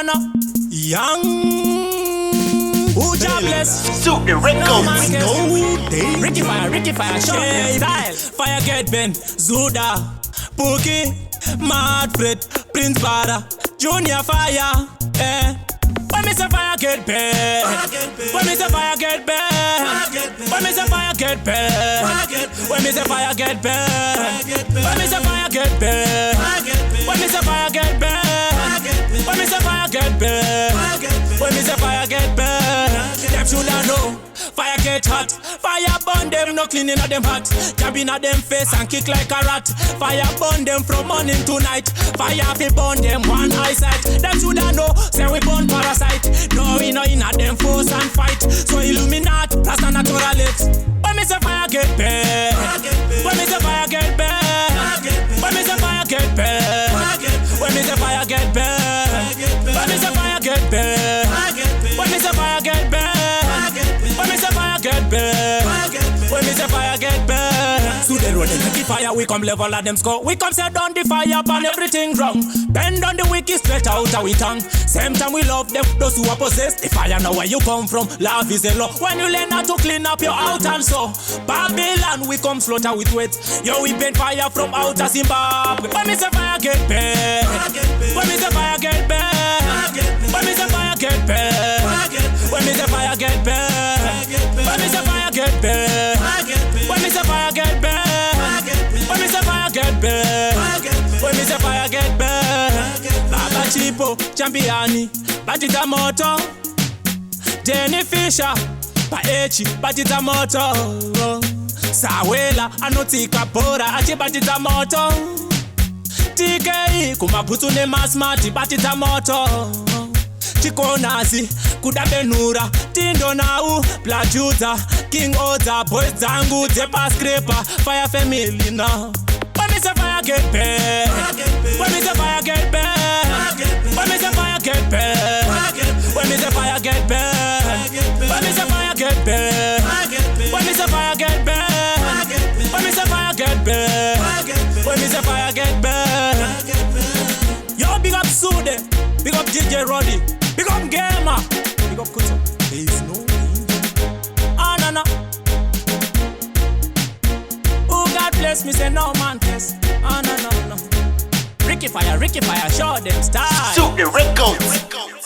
no, no. Young. Who jobless? Suit the records. Ricky Fire, show them style. Fire get Ben, Zuda, Pookie, Madfred, Prince Bada, Junior Fire, When me say fire get Ben, when me say fire get Ben, when me say fire get Ben, when me say fire get Ben, when me say fire get Ben, when me say fire get Ben, when me say fire get Ben, when me say fire get Ben, them shoulda know. Fire get hot, fire burn them, no cleaning of them hot. Jab in at them face and kick like a rat. Fire burn them from morning to night. Fire fi burn them one eyesight. Them shoulda know, say we burn parasite. No, we no in at them force and fight. So illuminate, that's not naturalist. When me say fire get bad, when me say fire get bad, when me say fire get bad, when me say fire get bad, when me say fire get bad, when me say fire get bad. When me say fire get bad, when me say fire get bad. So they running the fire, we come level at them score. We come set down the fire upon everything wrong. Bend on the wicked, stretch out our tongue. Same time we love them, those who are possessed. The fire know where you come from, love is a law. When you learn how to clean up your out and so Babylon, we come slaughter with weight. Yo, we bend fire from outer Zimbabwe. When me say fire get bad, when me say fire get bad, when me say fire get bad, when me say fire get bad, when me say fire get bad, when me say fire get bad, when me say fire get bad, when me say fire get bad. Baba Chipo, Championi, Batita Moto, Jenny Fisher, Paechi, Batita Moto, Sawela, Anotika Pora, Achi Batita Moto, TK, Kumaputu ne Masmati, Batita Moto. Chikonazi, Kudabenura, Tindo Nau, Plajuta, King Oda, Boys Zangu, Zepa Scraper, Fire Family now. When me say fire get bad, when me say fire get bad, when me say fire get bad, when me say fire get bad, when me say fire get bad, when me say fire get bad, when me say fire get bad, when me say fire get bad. Yo, big up Sude, big up DJ Roddy. Big up Gamer, big up Kuto. There is no no, no. Oh, God bless me, say no man test. No, no, no. Ricky Fire, show them style. Suit the records.